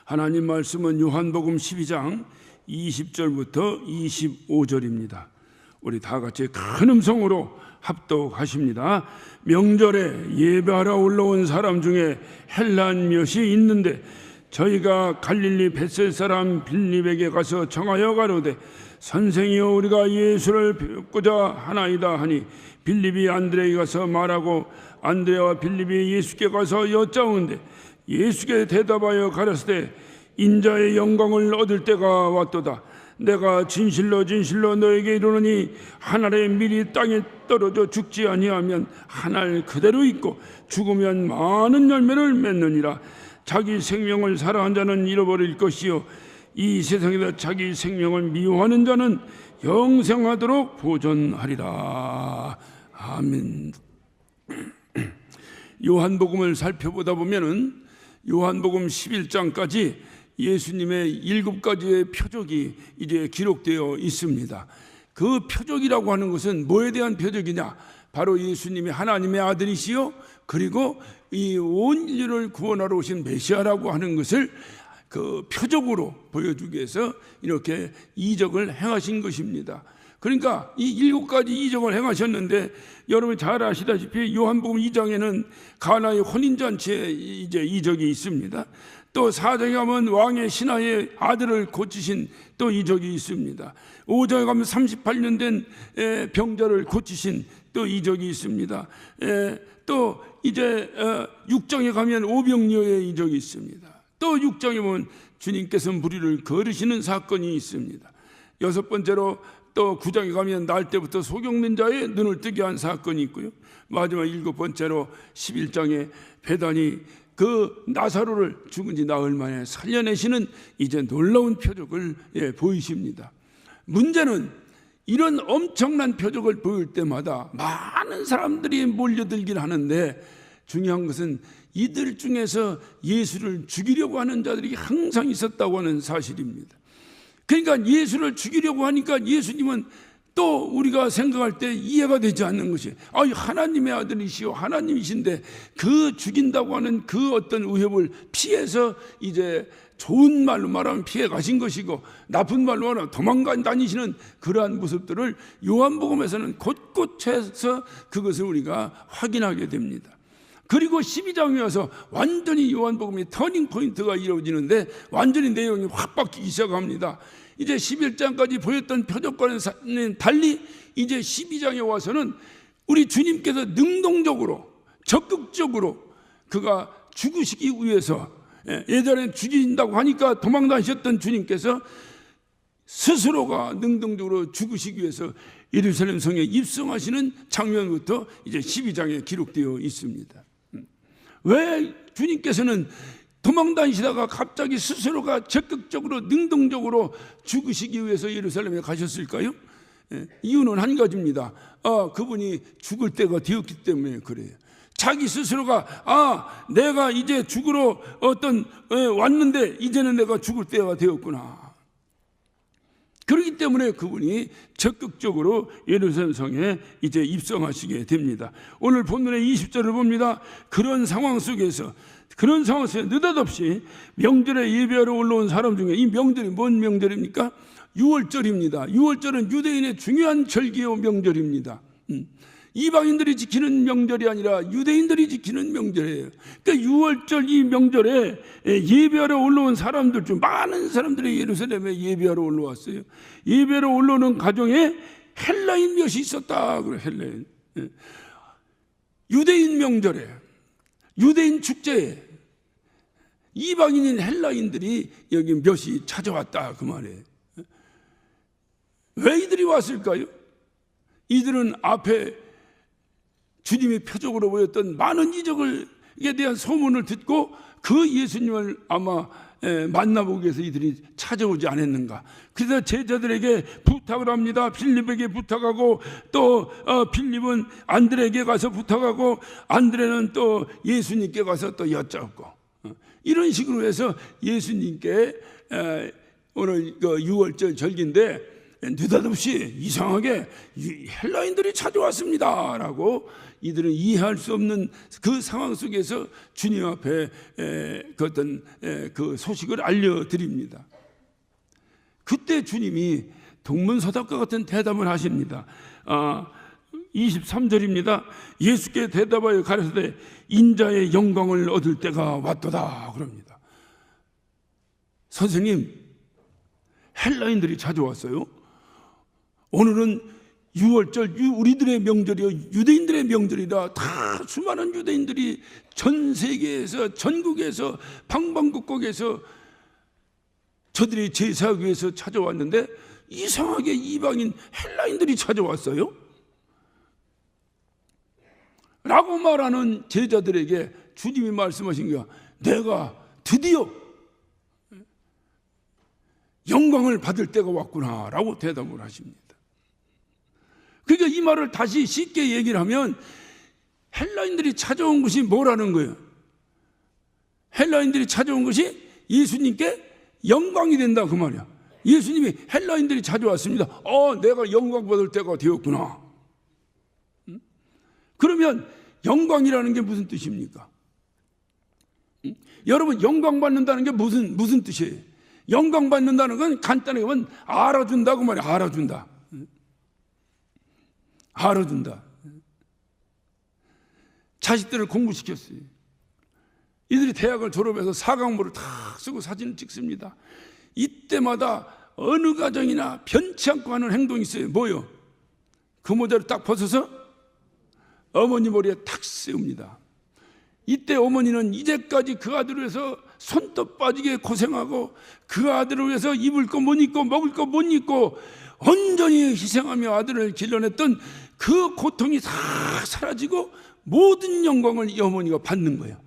하나님 말씀은 요한복음 12장 20절부터 25절입니다. 우리 다 같이 큰 음성으로 합독하십니다. 명절에 예배하러 올라온 사람 중에 헬란 몇이 있는데 저희가 갈릴리 벳셀 사람 빌립에게 가서 청하여 가로되 선생이여 우리가 예수를 뵙고자 하나이다 하니 빌립이 안드레에게 가서 말하고 안드레와 빌립이 예수께 가서 여짜오는데 예수께 대답하여 가라사대 인자의 영광을 얻을 때가 왔도다. 내가 진실로 너에게 이르노니 한 알의 밀이 땅에 떨어져 죽지 아니하면 한 알 그대로 있고 죽으면 많은 열매를 맺느니라. 자기 생명을 사랑한 자는 잃어버릴 것이요 이 세상에서 자기 생명을 미워하는 자는 영생하도록 보존하리라. 아멘. 요한복음을 살펴보다 보면은 요한복음 11장까지 예수님의 7가지의 표적이 이제 기록되어 있습니다. 그 표적이라고 하는 것은 뭐에 대한 표적이냐? 바로 예수님이 하나님의 아들이시요 그리고 이 온 인류를 구원하러 오신 메시아라고 하는 것을 그 표적으로 보여주기 위해서 이렇게 이적을 행하신 것입니다. 그러니까 이 7가지 이적을 행하셨는데 여러분 잘 아시다시피 요한복음 2장에는 가나의 혼인잔치에 이제 이적이 있습니다. 또 4장에 가면 왕의 신하의 아들을 고치신 또 이적이 있습니다. 5장에 가면 38년 된 병자를 고치신 또 이적이 있습니다. 또 이제 6장에 가면 오병이어의 이적이 있습니다. 또 6장에 보면 주님께서 무리를 거르시는 사건이 있습니다. 6번째로 또 9장에 가면 날 때부터 소경된 자의 눈을 뜨게 한 사건이 있고요. 마지막 7번째로 11장에 베다니 그 나사로를 죽은 지 나흘 만에 살려내시는 이제 놀라운 표적을 보이십니다. 문제는 이런 엄청난 표적을 보일 때마다 많은 사람들이 몰려들긴 하는데 중요한 것은 이들 중에서 예수를 죽이려고 하는 자들이 항상 있었다고 하는 사실입니다. 그러니까 예수를 죽이려고 하니까 예수님은 또 우리가 생각할 때 이해가 되지 않는 것이 하나님의 아들이시오 하나님이신데 그 죽인다고 하는 그 어떤 위협을 피해서 이제 좋은 말로 말하면 피해 가신 것이고 나쁜 말로 말하면 도망가 다니시는 그러한 모습들을 요한복음에서는 곳곳에서 그것을 우리가 확인하게 됩니다. 그리고 12장에 와서 완전히 요한복음이 터닝 포인트가 이루어지는데 완전히 내용이 확 바뀌기 시작합니다. 이제 11장까지 보였던 표적과는 달리 이제 12장에 와서는 우리 주님께서 능동적으로 적극적으로 그가 죽으시기 위해서 예전에 죽인다고 하니까 도망다니셨던 주님께서 스스로가 능동적으로 죽으시기 위해서 예루살렘 성에 입성하시는 장면부터 이제 12장에 기록되어 있습니다. 왜 주님께서는 도망다니시다가 갑자기 스스로가 적극적으로 능동적으로 죽으시기 위해서 예루살렘에 가셨을까요? 이유는 한 가지입니다. 그분이 죽을 때가 되었기 때문에 그래요. 자기 스스로가 내가 이제 죽으러 왔는데 이제는 내가 죽을 때가 되었구나. 그렇기 때문에 그분이 적극적으로 예루살렘 성에 이제 입성하시게 됩니다. 오늘 본문의 20절을 봅니다. 그런 상황 속에서 느닷없이 명절에 예배하러 올라온 사람 중에 이 명절이 뭔 명절입니까? 6월절입니다. 6월절은 유대인의 중요한 절기요 명절입니다. 이방인들이 지키는 명절이 아니라 유대인들이 지키는 명절이에요. 그러니까 6월절 이 명절에 예배하러 올라온 사람들 중 많은 사람들이 예루살렘에 예배하러 올라왔어요. 예배하러 올라오는 가정에 헬라인 몇이 있었다. 그래 헬라인. 유대인 명절에 유대인 축제에 이방인인 헬라인들이 여기 몇이 찾아왔다 그 말이에요. 왜 이들이 왔을까요? 이들은 앞에 주님이 표적으로 보였던 많은 이적에 대한 소문을 듣고 그 예수님을 아마 만나보기 위해서 이들이 찾아오지 않았는가. 그래서 제자들에게 부탁을 합니다. 빌립에게 부탁하고 또 빌립은 안드레에게 가서 부탁하고 안드레는 또 예수님께 가서 또 여쭙고 이런 식으로 해서 예수님께 오늘 6월절 절기인데 느닷없이 이상하게 헬라인들이 찾아왔습니다 라고 이들은 이해할 수 없는 그 상황 속에서 주님 앞에 그 어떤 그 소식을 알려드립니다. 그때 주님이 동문서답과 같은 대답을 하십니다. 23절입니다. 예수께 대답하여 가라사대 인자의 영광을 얻을 때가 왔도다 그럽니다. 선생님, 헬라인들이 찾아왔어요. 오늘은 6월절 우리들의 명절이요 유대인들의 명절이라 다 수많은 유대인들이 전 세계에서 전국에서 방방곡곡에서 저들이 제사하기 위해서 찾아왔는데 이상하게 이방인 헬라인들이 찾아왔어요 라고 말하는 제자들에게 주님이 말씀하신 거야. 내가 드디어 영광을 받을 때가 왔구나 라고 대답을 하십니다. 그러니까 이 말을 다시 쉽게 얘기를 하면 헬라인들이 찾아온 것이 뭐라는 거예요? 헬라인들이 찾아온 것이 예수님께 영광이 된다 그 말이야. 예수님이 헬라인들이 찾아왔습니다. 내가 영광 받을 때가 되었구나. 그러면 영광이라는 게 무슨 뜻입니까? 여러분, 영광 받는다는 게 무슨 뜻이에요? 영광 받는다는 건 간단하게 보면 알아준다고 말이야. 알아준다. 자식들을 공부시켰어요. 이들이 대학을 졸업해서 사각모를 다 쓰고 사진을 찍습니다. 이때마다 어느 가정이나 변치 않고 하는 행동이 있어요. 뭐요? 그 모자를 딱 벗어서 어머니 머리에 탁 세웁니다. 이때 어머니는 이제까지 그 아들을 위해서 손톱 빠지게 고생하고 그 아들을 위해서 입을 거 못 입고 먹을 거 못 입고 온전히 희생하며 아들을 길러냈던 그 고통이 다 사라지고 모든 영광을 이 어머니가 받는 거예요.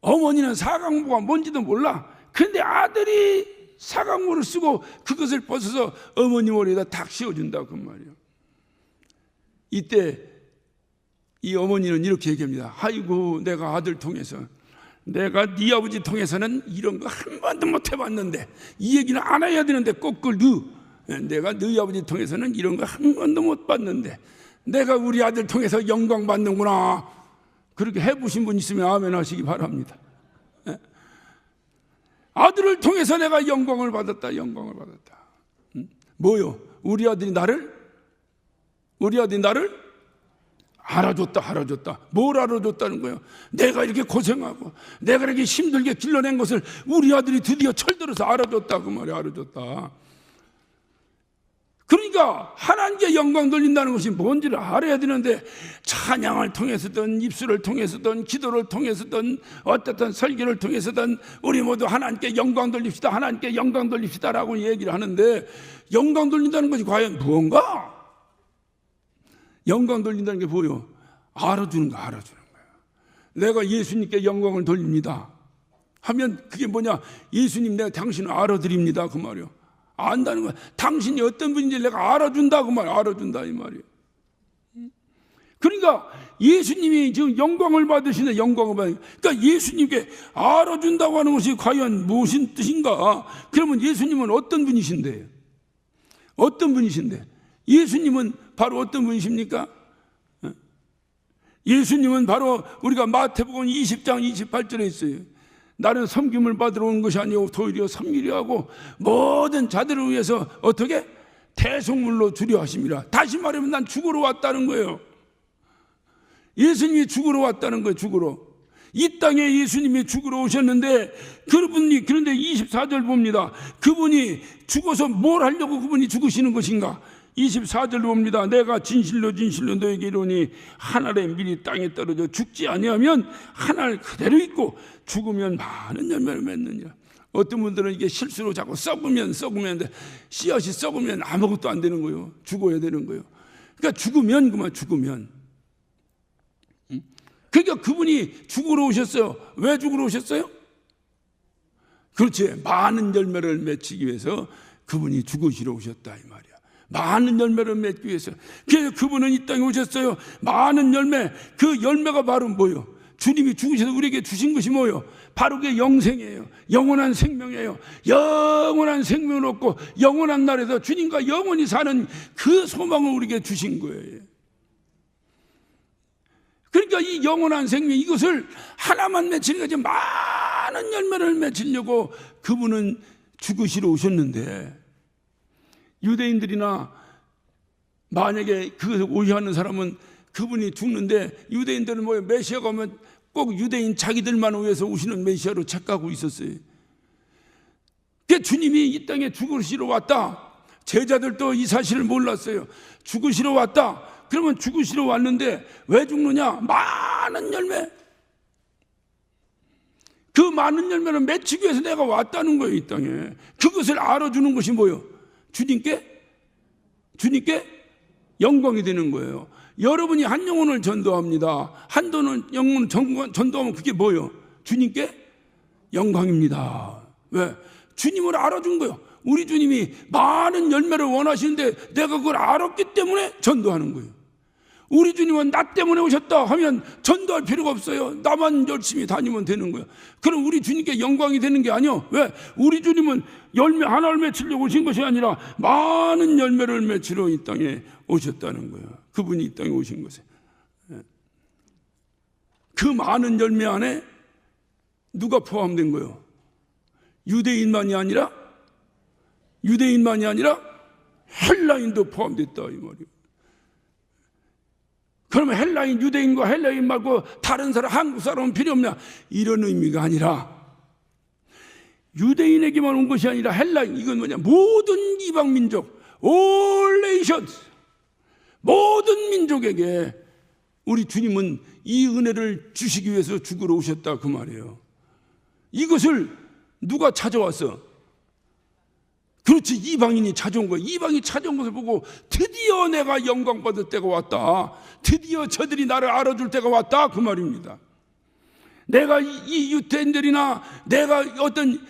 어머니는 사각모가 뭔지도 몰라. 그런데 아들이 사각모를 쓰고 그것을 벗어서 어머니 머리에다 탁 씌워준다 그 말이에요. 이때 이 어머니는 이렇게 얘기합니다. 아이고, 내가 아들 통해서, 내가 네 아버지 통해서는 이런 거 한 번도 못 해봤는데, 이 얘기는 안 해야 되는데 거꾸로 내가 너희 아버지 통해서는 이런 거 한 번도 못 봤는데 내가 우리 아들 통해서 영광 받는구나. 그렇게 해보신 분 있으면 아멘 하시기 바랍니다. 아들을 통해서 내가 영광을 받았다. 뭐요? 우리 아들이 나를 알아줬다. 뭘 알아줬다는 거예요? 내가 이렇게 고생하고 내가 이렇게 힘들게 길러낸 것을 우리 아들이 드디어 철들어서 알아줬다 그 말이야. 알아줬다. 그러니까 하나님께 영광 돌린다는 것이 뭔지를 알아야 되는데, 찬양을 통해서든 입술을 통해서든 기도를 통해서든 어떻든 설교를 통해서든 우리 모두 하나님께 영광 돌립시다, 하나님께 영광 돌립시다라고 얘기를 하는데, 영광 돌린다는 것이 과연 무언가? 영광 돌린다는 게 뭐예요? 알아주는 거예요. 내가 예수님께 영광을 돌립니다 하면 그게 뭐냐? 예수님, 내가 당신을 알아드립니다 그 말이에요. 안다는 거야. 당신이 어떤 분인지 내가 알아준다 그 말이에요. 알아준다 이 말이에요. 그러니까 예수님이 지금 영광을 받으시네. 영광을 받으시네. 그러니까 예수님께 알아준다고 하는 것이 과연 무슨 뜻인가? 그러면 예수님은 어떤 분이신데? 예수님은 바로 어떤 분이십니까? 예수님은 바로 우리가 마태복음 20장 28절에 있어요. 나는 섬김을 받으러 온 것이 아니오 도리어 섬기려 하고 모든 자들을 위해서 어떻게? 대속물로 주려 하심이라. 다시 말하면 난 죽으러 왔다는 거예요. 예수님이 죽으러 왔다는 거예요. 죽으러. 이 땅에 예수님이 죽으러 오셨는데 그런데 24절 봅니다. 그분이 죽어서 뭘 하려고 그분이 죽으시는 것인가? 24절 봅니다. 내가 진실로 너에게 이르노니 한 알의 밀이 땅에 떨어져 죽지 아니하면 한 알 그대로 있고 죽으면 많은 열매를 맺느니라. 어떤 분들은 이게 실수로 자꾸 썩으면 씨앗이 썩으면 아무것도 안 되는 거예요. 죽어야 되는 거예요. 그러니까 죽으면 그러니까 그분이 죽으러 오셨어요. 왜 죽으러 오셨어요? 그렇지, 많은 열매를 맺기 위해서 그분이 죽으시러 오셨다 이 말이야. 많은 열매를 맺기 위해서. 그래서 그분은 이 땅에 오셨어요. 많은 열매. 그 열매가 바로 뭐예요? 주님이 죽으셔서 우리에게 주신 것이 뭐예요? 바로 그게 영생이에요. 영원한 생명이에요. 영원한 생명을 얻고 영원한 날에서 주님과 영원히 사는 그 소망을 우리에게 주신 거예요. 그러니까 이 영원한 생명, 이것을 하나만 맺히는 거지 많은 열매를 맺히려고 그분은 죽으시러 오셨는데, 유대인들이나 만약에 그것을 오해하는 사람은 그분이 죽는데, 유대인들은 뭐 메시아가 오면 꼭 유대인 자기들만 위해서 오시는 메시아로 착각하고 있었어요. 그러니까 주님이 이 땅에 죽으시러 왔다. 제자들도 이 사실을 몰랐어요. 죽으시러 왔다. 그러면 죽으시러 왔는데 왜 죽느냐? 많은 열매. 그 많은 열매를 맺히기 위해서 내가 왔다는 거예요, 이 땅에. 그것을 알아주는 것이 뭐예요? 주님께 영광이 되는 거예요. 여러분이 한 영혼을 전도합니다. 한 영혼을 전도하면 그게 뭐예요? 주님께 영광입니다. 왜? 주님을 알아준 거예요. 우리 주님이 많은 열매를 원하시는데 내가 그걸 알았기 때문에 전도하는 거예요. 우리 주님은 나 때문에 오셨다 하면 전도할 필요가 없어요. 나만 열심히 다니면 되는 거예요. 그럼 우리 주님께 영광이 되는 게 아니요. 왜? 우리 주님은 열매 하나를 맺히려고 오신 것이 아니라 많은 열매를 맺히러 이 땅에 오셨다는 거예요. 그분이 이 땅에 오신 것에. 그 많은 열매 안에 누가 포함된 거예요? 유대인만이 아니라 헬라인도 포함됐다 이 말이에요. 그러면 헬라인, 유대인과 헬라인 말고 다른 사람, 한국 사람은 필요 없냐? 이런 의미가 아니라, 유대인에게만 온 것이 아니라 헬라인, 이건 뭐냐? 모든 이방 민족, all nations, 모든 민족에게 우리 주님은 이 은혜를 주시기 위해서 죽으러 오셨다 그 말이에요. 이것을 누가 찾아왔어? 그렇지, 이방인이 찾아온 거예요. 이방인이 찾아온 것을 보고 드디어 내가 영광받을 때가 왔다. 드디어 저들이 나를 알아줄 때가 왔다 그 말입니다. 내가 이 유대인들이나 내가 어떤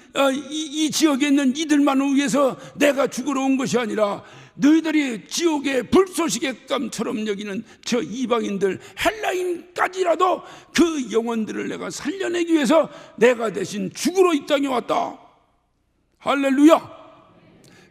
이 지역에 있는 이들만을 위해서 내가 죽으러 온 것이 아니라 너희들이 지옥의 불쏘시개 감처럼 여기는 저 이방인들, 헬라인까지라도 그 영혼들을 내가 살려내기 위해서 내가 대신 죽으러 이 땅에 왔다. 할렐루야.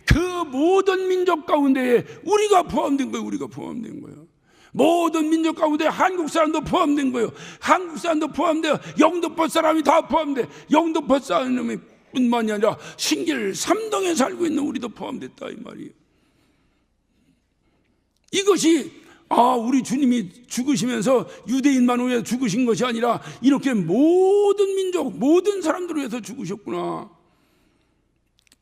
그 모든 민족 가운데에 우리가 포함된 거예요. 우리가 포함된 거예요. 모든 민족 가운데 한국 사람도 포함된 거예요. 한국 사람도 포함돼요. 영등포 사람이 다 포함돼. 영등포 사람이 뿐만이 아니라 신길 삼동에 살고 있는 우리도 포함됐다 이 말이에요. 이것이 우리 주님이 죽으시면서 유대인만 위해 죽으신 것이 아니라 이렇게 모든 민족, 모든 사람들을 위해서 죽으셨구나.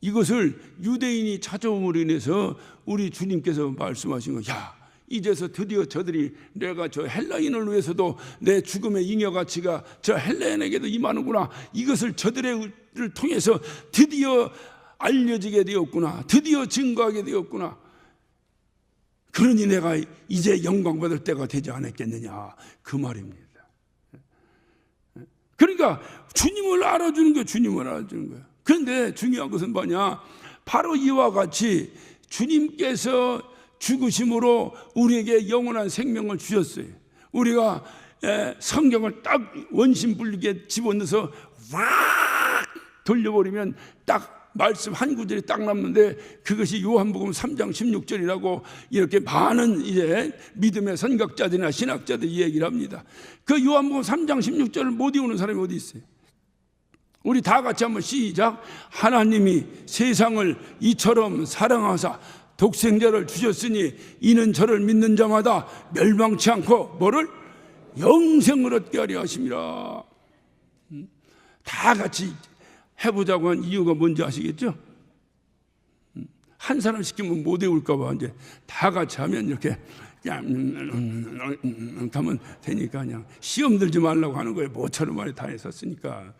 이것을 유대인이 찾아옴으로 인해서 우리 주님께서 말씀하신 거야. 야, 이제서 드디어 저들이 내가 저 헬라인을 위해서도 내 죽음의 잉여가치가 저 헬라인에게도 임하는구나. 이것을 저들을 통해서 드디어 알려지게 되었구나. 드디어 증거하게 되었구나. 그러니 내가 이제 영광받을 때가 되지 않았겠느냐 그 말입니다. 그러니까 주님을 알아주는 거예요. 주님을 알아주는 거예요. 그런데 중요한 것은 뭐냐? 바로 이와 같이 주님께서 죽으심으로 우리에게 영원한 생명을 주셨어요. 우리가 성경을 딱 원심불리게 집어넣어서 왁 돌려버리면 딱 말씀 한 구절이 딱 남는데, 그것이 요한복음 3장 16절이라고 이렇게 많은 이제 믿음의 선각자들이나 신학자들이 얘기를 합니다. 그 요한복음 3장 16절을 못 외우는 사람이 어디 있어요? 우리 다 같이 한번 시작. 하나님이 세상을 이처럼 사랑하사 독생자를 주셨으니 이는 저를 믿는 자마다 멸망치 않고 뭐를? 영생을 얻게 하려 하심이라. 다 같이 해보자고 한 이유가 뭔지 아시겠죠? 한 사람 시키면 못 외울까 봐 이제 다 같이 하면 이렇게 하면 되니까 그냥 시험 들지 말라고 하는 거예요. 모처럼 말이 다 했었으니까.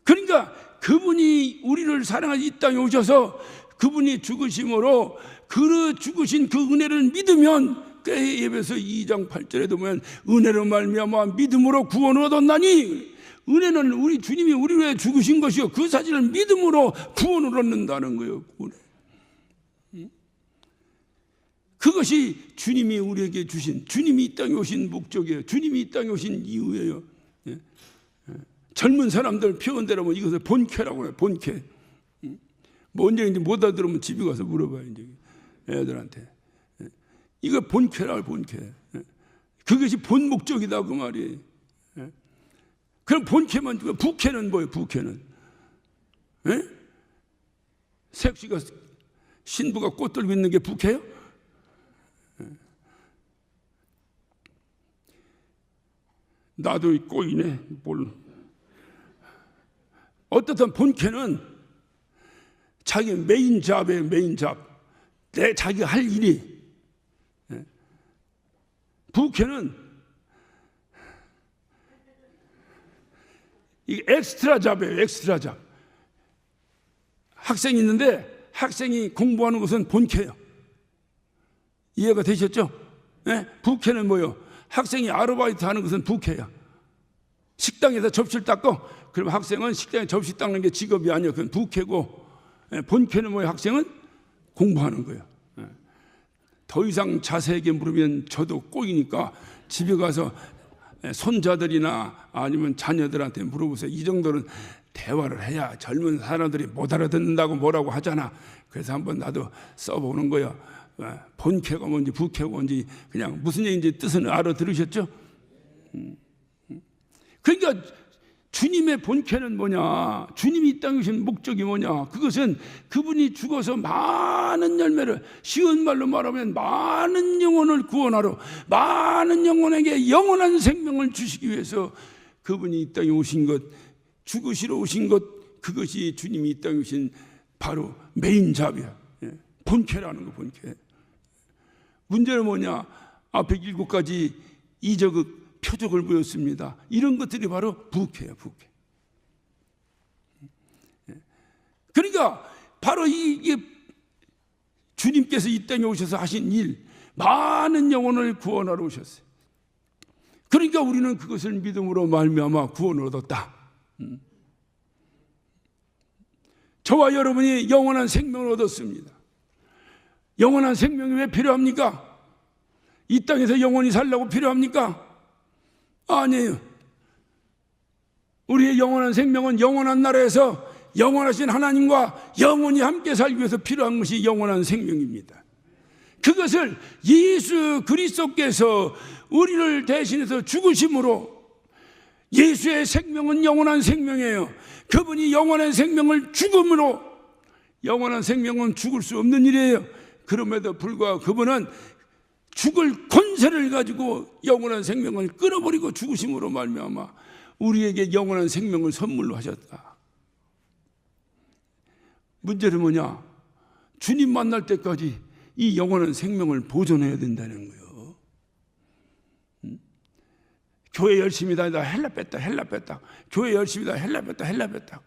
그러니까 그분이 우리를 사랑하시 이 땅에 오셔서 그분이 죽으심으로 그 죽으신 그 은혜를 믿으면, 예배서 2장 8절에도 보면 은혜로 말미암아 믿음으로 구원을 얻었나니, 은혜는 우리 주님이 우리를 위해 죽으신 것이요 그 사실을 믿음으로 구원을 얻는다는 거예요. 그것이 주님이 우리에게 주신, 주님이 이 땅에 오신 목적이에요. 주님이 이 땅에 오신 이유예요. 젊은 사람들 표현대로면 이것을 본캐라고 해요. 본캐. 뭐 언제인지 못 알아들으면 집에 가서 물어봐요. 이제 애들한테. 이거 본캐라고, 본캐. 그것이 본 목적이다 그 말이에요. 그럼 본캐만 주고, 부캐는 뭐예요? 부캐는 색시가 신부가 꽃 들고 있는 게 부캐요? 나도 꼬이네. 뭘. 어떻든 본캐는 자기 메인 잡이에요. 메인 잡. 자기가 할 일이. 부캐는 이 엑스트라 잡이에요. 엑스트라 잡. 학생이 있는데 학생이 공부하는 것은 본캐예요. 이해가 되셨죠? 네? 부캐는 뭐예요? 학생이 아르바이트 하는 것은 부캐야. 식당에서 접시를 닦고, 그럼 학생은 식당에 접시 닦는 게 직업이 아니야. 그건 부캐고, 본캐는 뭐예요? 학생은 공부하는 거예요. 더 이상 자세하게 물으면 저도 꼬이니까 집에 가서 손자들이나 아니면 자녀들한테 물어보세요. 이 정도는 대화를 해야 젊은 사람들이 못 알아듣는다고 뭐라고 하잖아. 그래서 한번 나도 써보는 거예요. 본캐가 뭔지 부캐가 뭔지 그냥 무슨 얘기인지 뜻은 알아들으셨죠? 그러니까 주님의 본캐는 뭐냐? 주님이 이 땅에 오신 목적이 뭐냐? 그것은 그분이 죽어서 많은 열매를, 쉬운 말로 말하면 많은 영혼을 구원하러, 많은 영혼에게 영원한 생명을 주시기 위해서 그분이 이 땅에 오신 것, 죽으시러 오신 것, 그것이 주님이 이 땅에 오신 바로 메인 잡이야. 본캐라는 거, 본캐. 문제는 뭐냐? 앞에 7가지 이적의 표적을 보였습니다. 이런 것들이 바로 부캐예요, 부캐. 그러니까 바로 이게 주님께서 이 땅에 오셔서 하신 일, 많은 영혼을 구원하러 오셨어요. 그러니까 우리는 그것을 믿음으로 말미암아 구원을 얻었다. 저와 여러분이 영원한 생명을 얻었습니다. 영원한 생명이 왜 필요합니까? 이 땅에서 영원히 살려고 필요합니까? 아니에요. 우리의 영원한 생명은 영원한 나라에서 영원하신 하나님과 영원히 함께 살기 위해서 필요한 것이 영원한 생명입니다. 그것을 예수 그리스도께서 우리를 대신해서 죽으심으로, 예수의 생명은 영원한 생명이에요. 그분이 영원한 생명을 죽음으로, 영원한 생명은 죽을 수 없는 일이에요. 그럼에도 불구하고 그분은 죽을 권세를 가지고 영원한 생명을 끊어버리고 죽으심으로 말미암아 우리에게 영원한 생명을 선물로 하셨다. 문제는 뭐냐? 주님 만날 때까지 이 영원한 생명을 보존해야 된다는 거예요. 교회 열심히 다니다 헬라 뺐다, 헬라 뺐다. 교회 열심히 다니다 헬라 뺐다, 헬라 뺐다.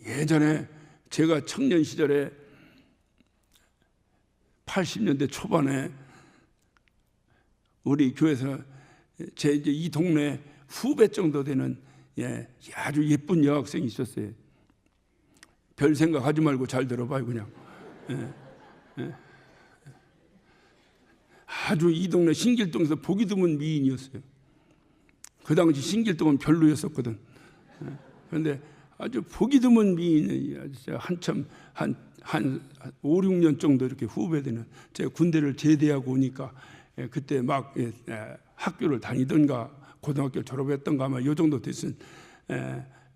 예전에 제가 청년 시절에 80년대 초반에 우리 교회에서 제 이제 이 동네 후배 정도 되는 아주 예쁜 여학생이 있었어요. 별 생각하지 말고 잘 들어봐요, 그냥. 아주 이 동네 신길동에서 보기 드문 미인이었어요. 그 당시 신길동은 별로였었거든. 그런데 아주 보기 드문 미인이 한참 한 5, 6년 정도 이렇게 후배되는, 제가 군대를 제대하고 오니까 그때 막 학교를 다니던가 고등학교 졸업했던가 아마 요 정도 됐은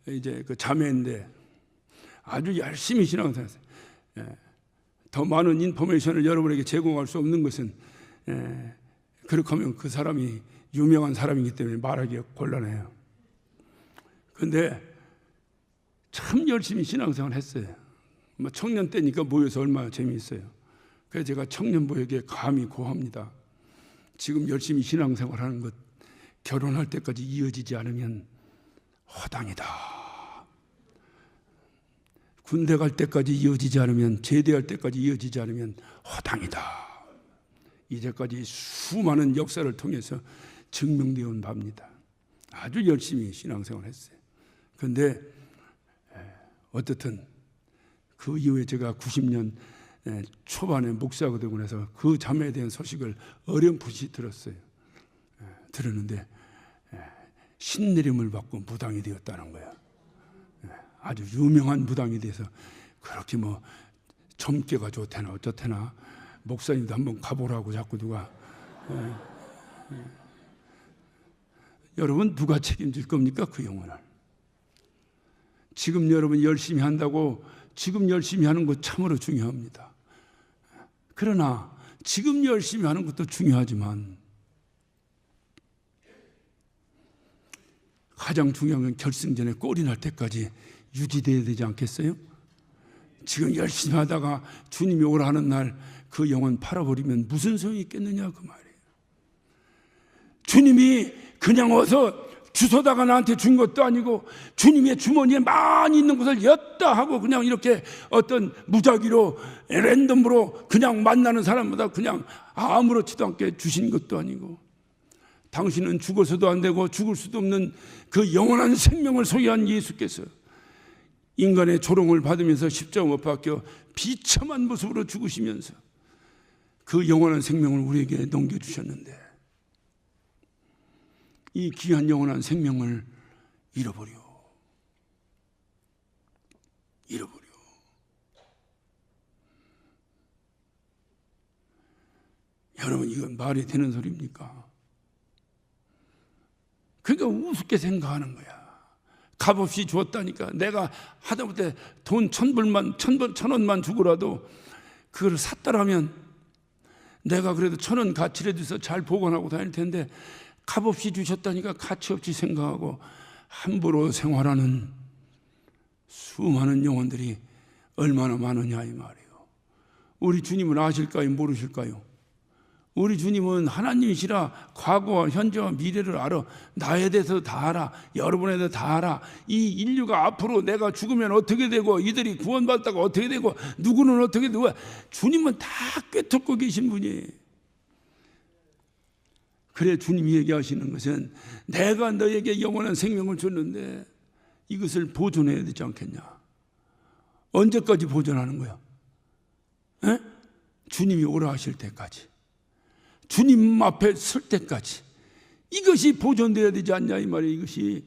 이제 그 자매인데 아주 열심히 신앙생활했어요. 더 많은 인포메이션을 여러분에게 제공할 수 없는 것은 그렇게 하면 그 사람이 유명한 사람이기 때문에 말하기가 곤란해요. 그런데 참 열심히 신앙생활을 했어요. 청년 때니까 모여서 얼마나 재미있어요. 그래서 제가 청년부에게 감히 고합니다. 지금 열심히 신앙생활하는 것 결혼할 때까지 이어지지 않으면 허당이다. 군대 갈 때까지 이어지지 않으면, 제대할 때까지 이어지지 않으면 허당이다. 이제까지 수많은 역사를 통해서 증명되어 온 바입니다. 아주 열심히 신앙생활을 했어요. 그런데 어떻든 그 이후에 제가 90년 초반에 목사가 되고 나서 그 자매에 대한 소식을 어렴풋이 들었어요. 들었는데 신내림을 받고 무당이 되었다는 거야. 아주 유명한 무당이 돼서 그렇게 뭐 젊게가 좋대나 어쩌대나 목사님도 한번 가보라고 자꾸 누가. 여러분 누가 책임질 겁니까? 그 영혼을. 지금 여러분 열심히 한다고 지금 열심히 하는 것 참으로 중요합니다. 그러나 지금 열심히 하는 것도 중요하지만 가장 중요한 건 결승전에 골이 날 때까지 유지되어야 되지 않겠어요? 지금 열심히 하다가 주님이 오라 하는 날 그 영혼 팔아버리면 무슨 소용이 있겠느냐 그 말이에요. 주님이 그냥 와서 주워다가 나한테 준 것도 아니고 주님의 주머니에 많이 있는 것을 였다 하고 그냥 이렇게 어떤 무작위로 랜덤으로 그냥 만나는 사람보다 그냥 아무렇지도 않게 주신 것도 아니고 당신은 죽어서도 안 되고 죽을 수도 없는 그 영원한 생명을 소유한 예수께서 인간의 조롱을 받으면서 십자가 못 박혀 비참한 모습으로 죽으시면서 그 영원한 생명을 우리에게 넘겨주셨는데 이 귀한 영원한 생명을 잃어버려. 여러분 이건 말이 되는 소리입니까? 그러니까 우습게 생각하는 거야. 값없이 주었다니까. 내가 하다못해 돈 1,000원만 주고라도 그걸 샀더라면 내가 그래도 1,000원 가치를 해서 잘 보관하고 다닐 텐데 값없이 주셨다니까 가치 없이 생각하고 함부로 생활하는 수많은 영혼들이 얼마나 많으냐 이 말이에요. 우리 주님은 아실까요? 모르실까요? 우리 주님은 하나님이시라 과거와 현재와 미래를 알아. 나에 대해서 다 알아. 여러분에 대해서 다 알아. 이 인류가 앞으로 내가 죽으면 어떻게 되고 이들이 구원받다가 어떻게 되고 누구는 어떻게 되고 주님은 다 꿰뚫고 계신 분이에요. 그래 주님이 얘기하시는 것은 내가 너에게 영원한 생명을 줬는데 이것을 보존해야 되지 않겠냐. 언제까지 보존하는 거야? 에? 주님이 오라 하실 때까지. 주님 앞에 설 때까지 이것이 보존되어야 되지 않냐 이 말이에요. 이것이.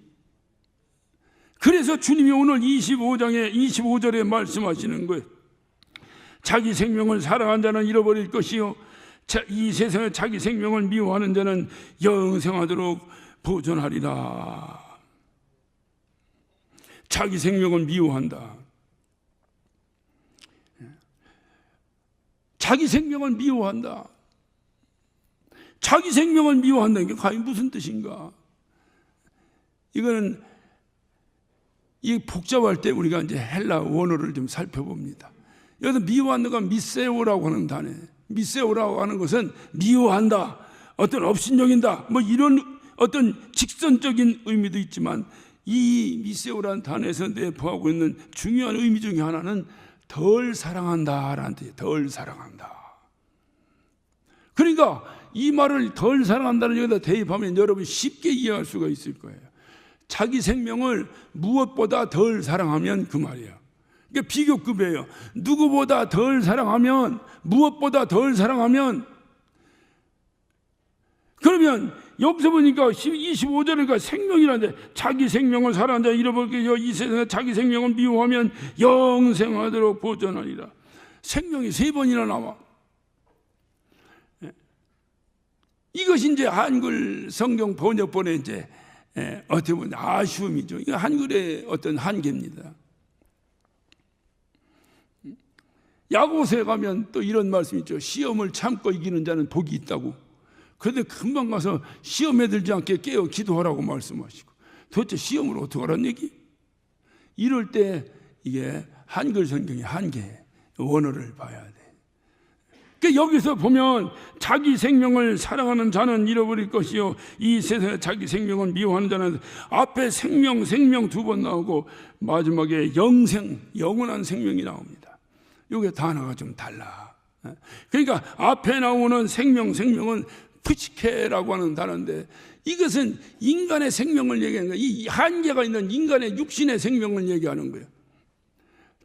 그래서 주님이 오늘 25절에 말씀하시는 거예요. 자기 생명을 사랑한 자는 잃어버릴 것이요 이 세상에 자기 생명을 미워하는 자는 영생하도록 보존하리라. 자기 생명을 미워한다. 자기 생명을 미워한다. 자기 생명을 미워한다는 게 과연 무슨 뜻인가? 이거는 이 복잡할 때 우리가 이제 헬라 원어를 좀 살펴봅니다. 여기서 미워한다가 미세오라고 하는 단어예요. 미세오라고 하는 것은 미워한다, 어떤 업신여긴다, 뭐 이런 어떤 직선적인 의미도 있지만 이 미세오라는 단어에서 내포하고 있는 중요한 의미 중에 하나는 덜 사랑한다라는 뜻이에요. 덜 사랑한다. 그러니까 이 말을 덜 사랑한다는 여기다 대입하면 여러분 쉽게 이해할 수가 있을 거예요. 자기 생명을 무엇보다 덜 사랑하면 그 말이에요. 그러니까 비교급이에요. 누구보다 덜 사랑하면, 무엇보다 덜 사랑하면, 그러면 여기서 보니까 25절에 생명이라는데 자기 생명을 사랑한다 잃어버리게 이 세상에 자기 생명을 미워하면 영생하도록 보존하리라. 생명이 3번이나 나와. 이것이 이제 한글 성경 번역본의 이제 어떻게 보면 아쉬움이죠. 이거 한글의 어떤 한계입니다. 야고보서에 가면 또 이런 말씀이 있죠. 시험을 참고 이기는 자는 복이 있다고. 그런데 금방 가서 시험에 들지 않게 깨어 기도하라고 말씀하시고. 도대체 시험을 어떻게 하라는 얘기? 이럴 때 이게 한글 성경의 한계, 원어를 봐야 돼. 그러니까 여기서 보면 자기 생명을 사랑하는 자는 잃어버릴 것이요 이 세상에 자기 생명을 미워하는 자는, 앞에 생명 2번 나오고 마지막에 영생, 영원한 생명이 나옵니다. 이게 단어가 좀 달라. 그러니까 앞에 나오는 생명은 푸치케라고 하는 단어인데 이것은 인간의 생명을 얘기하는 거예요. 이 한계가 있는 인간의 육신의 생명을 얘기하는 거예요.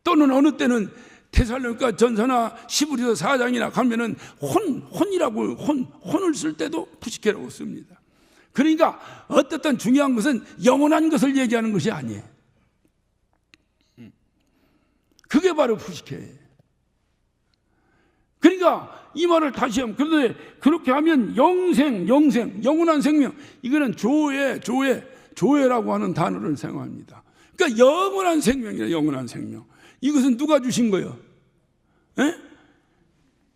또는 어느 때는 데살로니가 전서나 시브리서 4장이나 가면은 혼을 쓸 때도 푸시케라고 씁니다. 그러니까 어떻든 중요한 것은 영원한 것을 얘기하는 것이 아니에요. 그게 바로 푸시케예요. 그러니까 이 말을 다시 하면, 그런데 그렇게 하면 영원한 생명, 이거는 조회라고 하는 단어를 사용합니다. 그러니까 영원한 생명이에요. 영원한 생명. 이것은 누가 주신 거예요?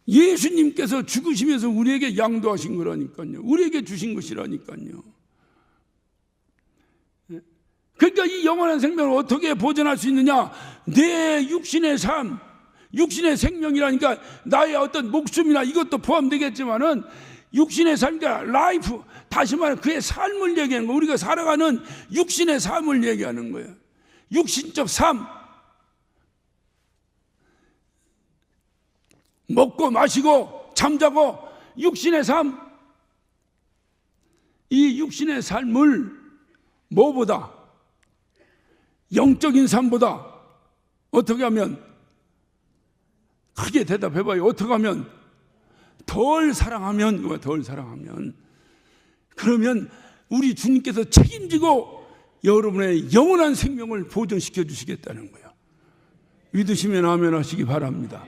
예수님께서 죽으시면서 우리에게 양도하신 거라니까요. 우리에게 주신 것이라니까요. 그러니까 이 영원한 생명을 어떻게 보존할 수 있느냐? 내 육신의 삶, 육신의 생명이라니까 나의 어떤 목숨이나 이것도 포함되겠지만은 육신의 삶과 라이프, 다시 말해 그의 삶을 얘기하는 거예요. 우리가 살아가는 육신의 삶을 얘기하는 거예요. 육신적 삶, 먹고 마시고 잠자고 육신의 삶, 이 육신의 삶을 뭐보다, 영적인 삶보다 어떻게 하면, 크게 대답해봐요. 어떻게 하면 덜 사랑하면, 그러면 우리 주님께서 책임지고 여러분의 영원한 생명을 보존시켜 주시겠다는 거예요. 믿으시면 아멘 하시기 바랍니다.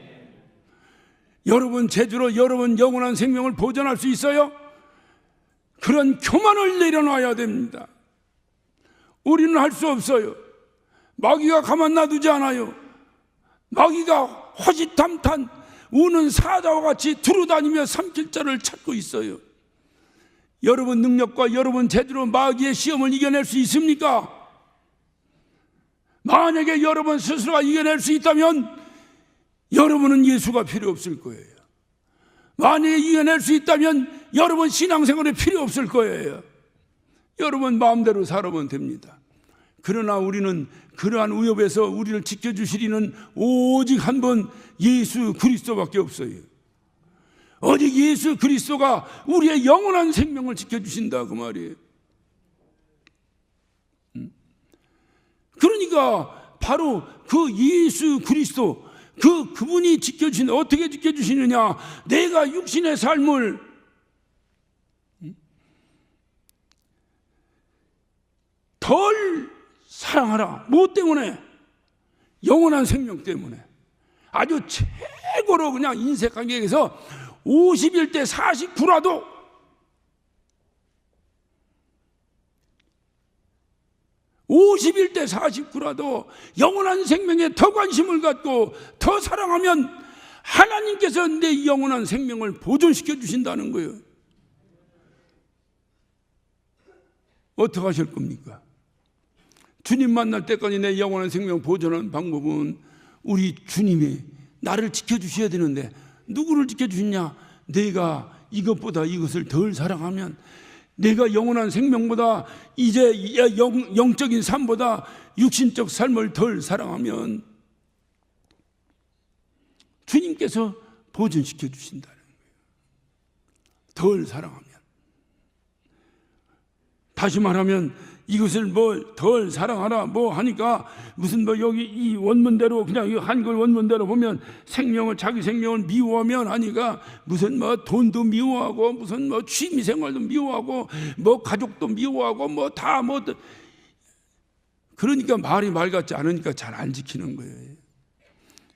여러분 제주로 여러분 영원한 생명을 보존할 수 있어요? 그런 교만을 내려놔야 됩니다. 우리는 할 수 없어요. 마귀가 가만 놔두지 않아요. 마귀가 호시탐탐 우는 사자와 같이 두루다니며 삼킬 자를 찾고 있어요. 여러분 능력과 여러분 재주로 마귀의 시험을 이겨낼 수 있습니까? 만약에 여러분 스스로가 이겨낼 수 있다면 여러분은 예수가 필요 없을 거예요. 만약에 이겨낼 수 있다면 여러분 신앙생활에 필요 없을 거예요. 여러분 마음대로 살아보면 됩니다. 그러나 우리는 그러한 위협에서 우리를 지켜주시리는 오직 한 분 예수 그리스도밖에 없어요. 오직 예수 그리스도가 우리의 영원한 생명을 지켜주신다 그 말이에요. 그러니까 바로 그 예수 그리스도, 그분이 지켜주신다. 어떻게 지켜주시느냐? 내가 육신의 삶을 덜 사랑하라. 뭐 때문에? 영원한 생명 때문에. 아주 최고로 그냥 인색하게해서 51대 49라도 영원한 생명에 더 관심을 갖고 더 사랑하면 하나님께서 내 영원한 생명을 보존시켜 주신다는 거예요. 어떻게 하실 겁니까? 주님 만날 때까지 내 영원한 생명 보존하는 방법은 우리 주님이 나를 지켜주셔야 되는데 누구를 지켜주시냐? 내가 이것보다 이것을 덜 사랑하면, 내가 영원한 생명보다 이제 영적인 삶보다 육신적 삶을 덜 사랑하면 주님께서 보존시켜 주신다는 거예요. 덜 사랑하면. 다시 말하면 이것을 뭐 덜 사랑하라 뭐 하니까 무슨 뭐 여기 이 원문대로 그냥 이 한글 원문대로 보면 생명을, 자기 생명을 미워하면 하니까 무슨 뭐 돈도 미워하고 무슨 뭐 취미생활도 미워하고 뭐 가족도 미워하고 뭐 다 뭐 그러니까 말이 말 같지 않으니까 잘 안 지키는 거예요.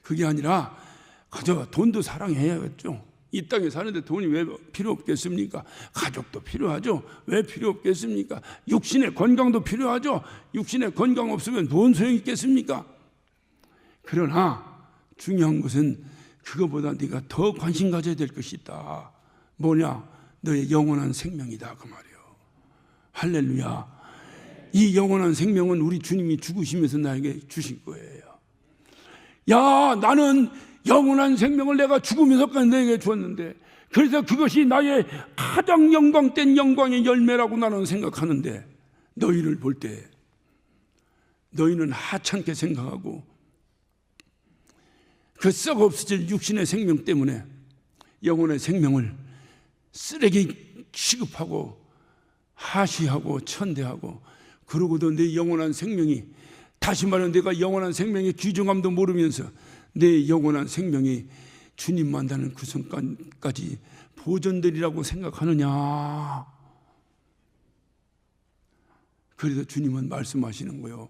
그게 아니라 그저 돈도 사랑해야겠죠. 이 땅에 사는데 돈이 왜 필요 없겠습니까? 가족도 필요하죠. 왜 필요 없겠습니까? 육신의 건강도 필요하죠. 육신의 건강 없으면 뭔 소용이 있겠습니까? 그러나 중요한 것은 그거보다 네가 더 관심 가져야 될 것이 있다. 뭐냐? 너의 영원한 생명이다 그 말이에요. 할렐루야. 이 영원한 생명은 우리 주님이 죽으시면서 나에게 주신 거예요. 야, 나는 영원한 생명을 내가 죽으면서까지 내게 주었는데, 그래서 그것이 나의 가장 영광된 영광의 열매라고 나는 생각하는데, 너희를 볼 때 너희는 하찮게 생각하고 그 썩 없어질 육신의 생명 때문에 영혼의 생명을 쓰레기 취급하고 하시하고 천대하고, 그러고도 내 영원한 생명이, 다시 말하면 내가 영원한 생명의 귀중함도 모르면서 내 영원한 생명이 주님 만나는 그 순간까지 보존되리라고 생각하느냐? 그래서 주님은 말씀하시는 거예요.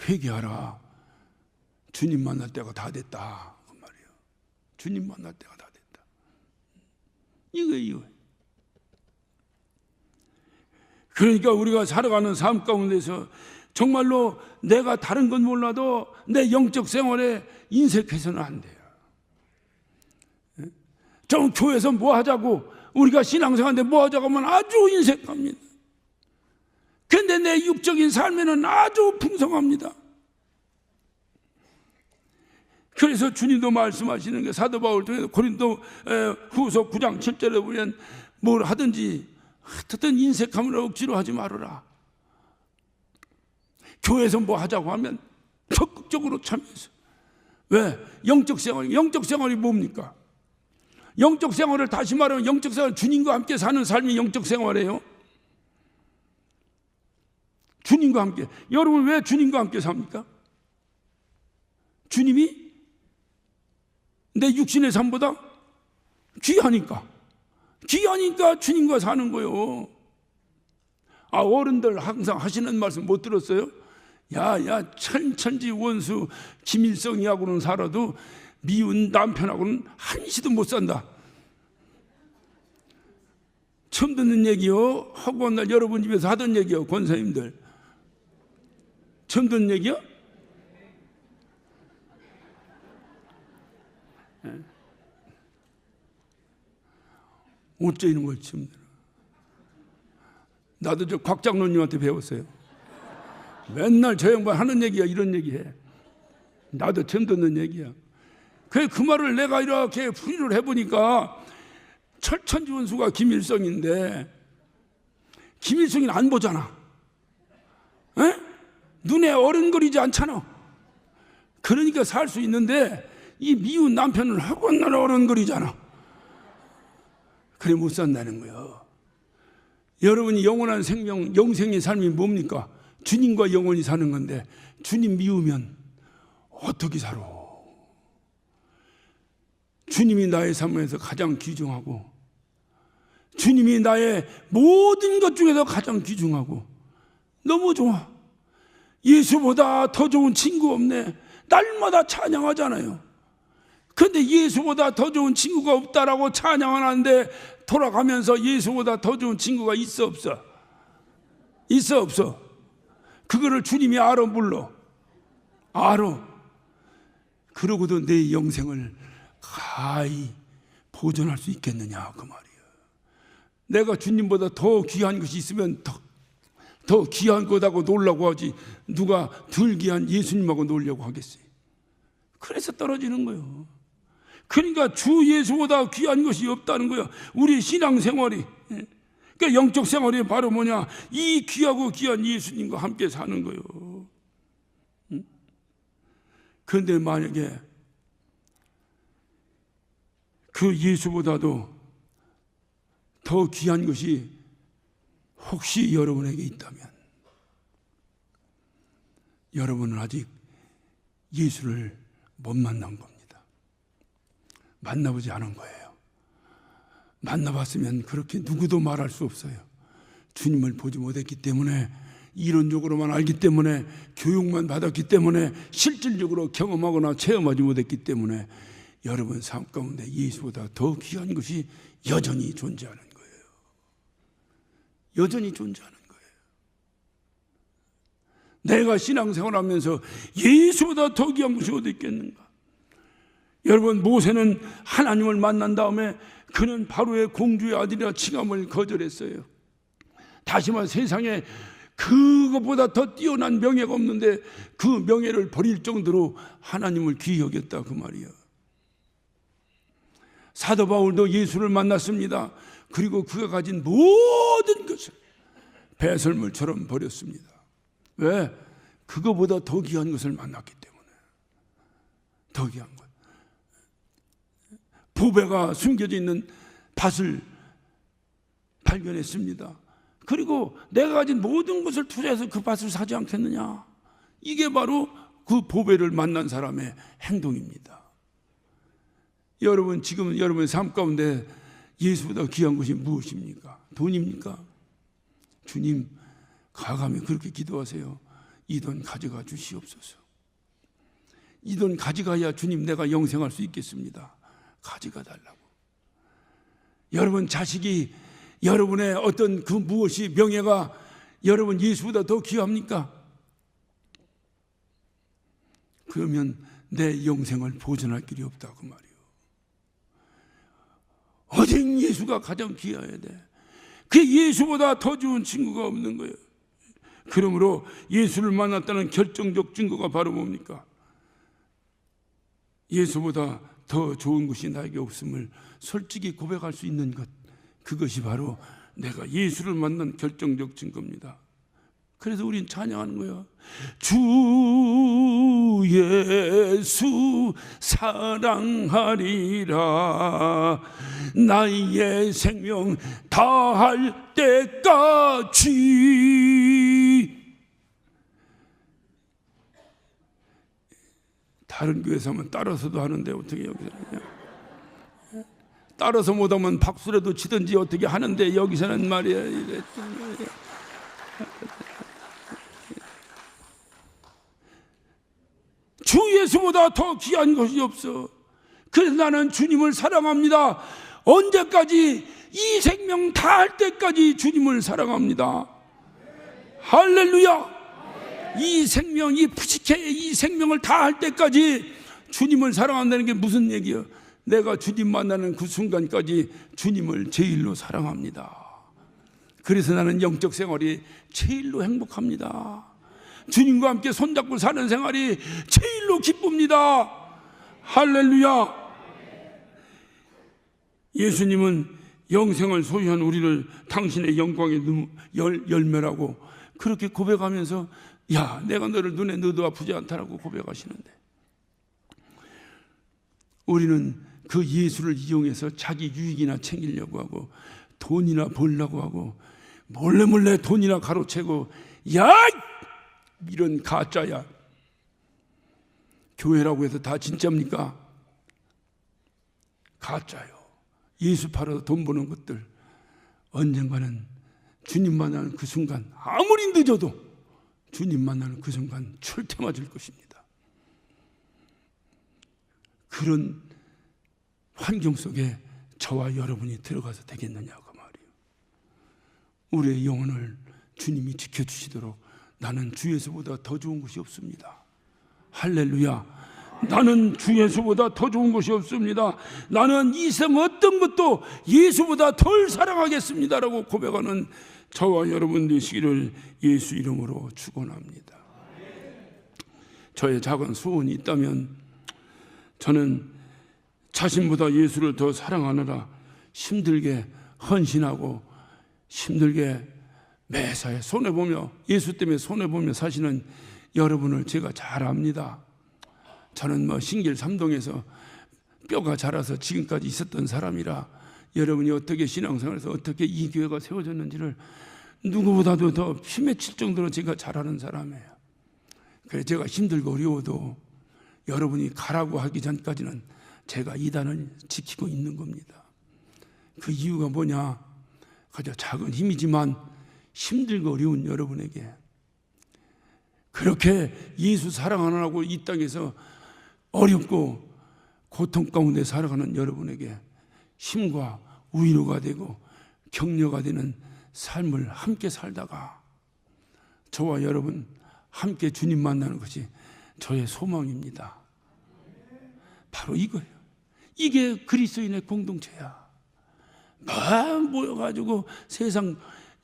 회개하라. 주님 만날 때가 다 됐다. 그 말이에요. 주님 만날 때가 다 됐다. 이거예요. 그러니까 우리가 살아가는 삶 가운데서 정말로 내가 다른 건 몰라도 내 영적 생활에 인색해서는 안 돼요. 좀 교회에서 뭐 하자고, 우리가 신앙생활인데 뭐 하자고 하면 아주 인색합니다. 그런데 내 육적인 삶에는 아주 풍성합니다. 그래서 주님도 말씀하시는 게, 사도 바울 통해서 고린도 후서 9장 7절에 보면 뭘 하든지 어떻든 인색함을 억지로 하지 말아라. 교회에서 뭐 하자고 하면 적극적으로 참여해서. 왜? 영적 생활이 뭡니까? 영적 생활을 다시 말하면 영적 생활, 주님과 함께 사는 삶이 영적 생활이에요. 주님과 함께. 여러분 왜 주님과 함께 삽니까? 주님이 내 육신의 삶보다 귀하니까 주님과 사는 거예요. 어른들 항상 하시는 말씀 못 들었어요? 야, 천지 원수 김일성이하고는 살아도 미운 남편하고는 한시도 못 산다. 처음 듣는 얘기요. 하고 날 여러분 집에서 하던 얘기요. 권사님들 처음 듣는 얘기요? 어째 이런 걸 처음 들어. 나도 저 곽 장로님한테 배웠어요. 맨날 저 양반 하는 얘기야, 이런 얘기해. 나도 처음 듣는 얘기야. 그 말을 내가 이렇게 풀이를 해보니까 철천지원수가 김일성인데, 김일성이는 안 보잖아. 에? 눈에 어른거리지 않잖아. 그러니까 살 수 있는데 이 미운 남편은 하고 날 어른거리잖아. 그래 못 산다는 거예요. 여러분이 영원한 생명, 영생의 삶이 뭡니까? 주님과 영원히 사는 건데 주님 미우면 어떻게 살아? 주님이 나의 삶에서 가장 귀중하고, 주님이 나의 모든 것 중에서 가장 귀중하고, 너무 좋아. 예수보다 더 좋은 친구 없네. 날마다 찬양하잖아요. 그런데 예수보다 더 좋은 친구가 없다라고 찬양하는데 돌아가면서 예수보다 더 좋은 친구가 있어 없어? 있어 없어? 그거를 주님이 알아 몰라? 알아. 그러고도 내 영생을 가히 보존할 수 있겠느냐 그 말이에요. 내가 주님보다 더 귀한 것이 있으면 더 귀한 거다고 놀라고 하지, 누가 덜 귀한 예수님하고 놀려고 하겠어요? 그래서 떨어지는 거예요. 그러니까 주 예수보다 귀한 것이 없다는 거예요. 우리 신앙생활이. 그러니까 영적 생활이 바로 뭐냐? 이 귀하고 귀한 예수님과 함께 사는 거예요. 그런데 만약에 그 예수보다도 더 귀한 것이 혹시 여러분에게 있다면, 여러분은 아직 예수를 못 만난 겁니다. 만나보지 않은 거예요. 만나봤으면 그렇게 누구도 말할 수 없어요. 주님을 보지 못했기 때문에, 이론적으로만 알기 때문에, 교육만 받았기 때문에, 실질적으로 경험하거나 체험하지 못했기 때문에 여러분 삶 가운데 예수보다 더 귀한 것이 여전히 존재하는 거예요. 여전히 존재하는 거예요. 내가 신앙생활하면서 예수보다 더 귀한 것이 어디 있겠는가? 여러분, 모세는 하나님을 만난 다음에 그는 바로의 공주의 아들이라 칭함을 거절했어요. 다시 말해 세상에 그것보다 더 뛰어난 명예가 없는데 그 명예를 버릴 정도로 하나님을 귀히 여겼다 그 말이에요. 사도 바울도 예수를 만났습니다. 그리고 그가 가진 모든 것을 배설물처럼 버렸습니다. 왜? 그거보다 더 귀한 것을 만났기 때문에. 더 귀한 것. 보배가 숨겨져 있는 밭을 발견했습니다. 그리고 내가 가진 모든 것을 투자해서 그 밭을 사지 않겠느냐? 이게 바로 그 보배를 만난 사람의 행동입니다. 여러분, 지금 여러분의 삶 가운데 예수보다 귀한 것이 무엇입니까? 돈입니까? 주님, 가감히 그렇게 기도하세요. 이 돈 가져가 주시옵소서. 이 돈 가져가야 주님 내가 영생할 수 있겠습니다. 가져가 달라고. 여러분 자식이, 여러분의 어떤 그 무엇이, 명예가 여러분 예수보다 더 귀합니까? 그러면 내 영생을 보존할 길이 없다 그 말이에요. 오직 예수가 가장 귀해야 돼. 그 예수보다 더 좋은 친구가 없는 거예요. 그러므로 예수를 만났다는 결정적 증거가 바로 뭡니까? 예수보다 더 좋은 것이 나에게 없음을 솔직히 고백할 수 있는 것, 그것이 바로 내가 예수를 만난 결정적 증거입니다. 그래서 우린 찬양하는 거예요. 주 예수 사랑하리라, 나의 생명 다할 때까지. 다른 교회에서 하면 따라서도 하는데 어떻게 여기서 하냐? 따라서 못하면 박수라도 치든지 어떻게 하는데 여기서는 말이야. 주 예수보다 더 귀한 것이 없어. 그래서 나는 주님을 사랑합니다. 언제까지? 이 생명 다할 때까지 주님을 사랑합니다. 할렐루야. 이 생명, 이 푸시케의 이 생명을 다할 때까지 주님을 사랑한다는 게 무슨 얘기예요? 내가 주님 만나는 그 순간까지 주님을 제일로 사랑합니다. 그래서 나는 영적 생활이 제일로 행복합니다. 주님과 함께 손잡고 사는 생활이 제일로 기쁩니다. 할렐루야. 예수님은 영생을 소유한 우리를 당신의 영광의 열매라고 그렇게 고백하면서, 야, 내가 너를 눈에 넣어도 아프지 않다라고 고백하시는데, 우리는 그 예수를 이용해서 자기 유익이나 챙기려고 하고 돈이나 벌려고 하고 몰래 돈이나 가로채고, 야, 이런 가짜야. 교회라고 해서 다 진짜입니까? 가짜요. 예수 팔아서 돈 버는 것들 언젠가는 주님 만나는 그 순간, 아무리 늦어도 주님 만나는 그 순간 철퇴 맞을 것입니다. 그런 환경 속에 저와 여러분이 들어가서 되겠느냐고 말이에요. 우리의 영혼을 주님이 지켜주시도록 나는 주 예수보다 더 좋은 것이 없습니다. 할렐루야. 나는 주 예수보다 더 좋은 것이 없습니다. 나는 이 세상 어떤 것도 예수보다 덜 사랑하겠습니다라고 고백하는 저와 여러분 되시기를 예수 이름으로 축원합니다. 저의 작은 소원이 있다면 저는 자신보다 예수를 더 사랑하느라 힘들게 헌신하고 힘들게 매사에 손해보며, 예수 때문에 손해보며 사시는 여러분을 제가 잘 압니다. 저는 신길 삼동에서 뼈가 자라서 지금까지 있었던 사람이라 여러분이 어떻게 신앙생활에서 어떻게 이 교회가 세워졌는지를 누구보다도 더 피맺힐 정도로 제가 잘 아는 사람이에요. 그래서 제가 힘들고 어려워도 여러분이 가라고 하기 전까지는 제가 이 단을 지키고 있는 겁니다. 그 이유가 뭐냐? 가장 작은 힘이지만 힘들고 어려운 여러분에게, 그렇게 예수 사랑하느라고 이 땅에서 어렵고 고통 가운데 살아가는 여러분에게 힘과 위로가 되고 격려가 되는 삶을 함께 살다가 저와 여러분 함께 주님 만나는 것이 저의 소망입니다. 바로 이거예요. 이게 그리스도인의 공동체야. 막 모여가지고 세상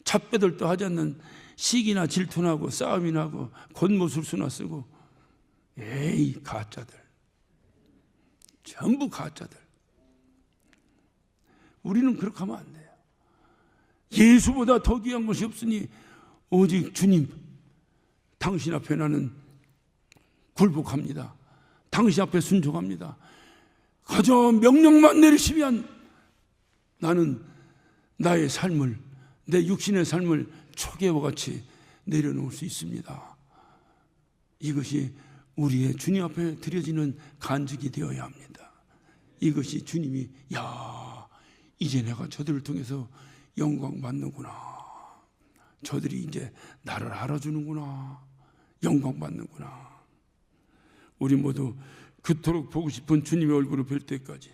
잡배들도 하지 않는 시기나 질투나고 싸움이 나고 곤모술수나 쓰고, 에이, 가짜들, 전부 가짜들. 우리는 그렇게 하면 안 돼요. 예수보다 더 귀한 것이 없으니 오직 주님, 당신 앞에 나는 굴복합니다. 당신 앞에 순종합니다. 그저 명령만 내리시면 나는 나의 삶을, 내 육신의 삶을 초계와 같이 내려놓을 수 있습니다. 이것이 우리의 주님 앞에 드려지는 간증이 되어야 합니다. 이것이 주님이 이제 내가 저들을 통해서 영광 받는구나, 저들이 이제 나를 알아주는구나, 영광 받는구나. 우리 모두 그토록 보고 싶은 주님의 얼굴을 뵐 때까지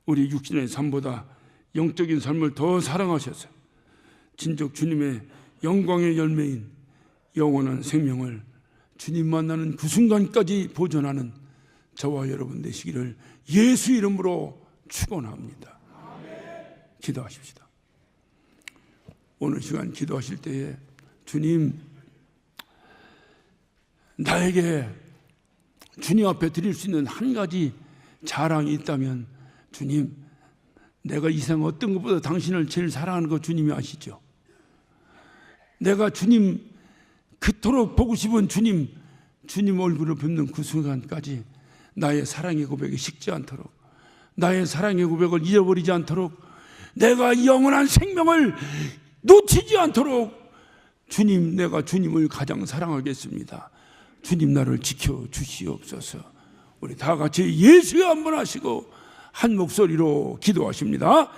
우리 육신의 삶보다 영적인 삶을 더 사랑하셔서 진정 주님의 영광의 열매인 영원한 생명을 주님 만나는 그 순간까지 보존하는 저와 여러분 되시기를 예수 이름으로 축원합니다. 기도하십시다. 오늘 시간 기도하실 때에 주님, 나에게 주님 앞에 드릴 수 있는 한 가지 자랑이 있다면, 주님, 내가 이 세상 어떤 것보다 당신을 제일 사랑하는 거 주님이 아시죠? 내가 주님, 그토록 보고 싶은 주님 얼굴을 뵙는 그 순간까지 나의 사랑의 고백이 식지 않도록, 나의 사랑의 고백을 잊어버리지 않도록, 내가 영원한 생명을 놓치지 않도록 주님, 내가 주님을 가장 사랑하겠습니다. 주님, 나를 지켜주시옵소서. 우리 다 같이 예수여 한번 하시고 한 목소리로 기도하십니다.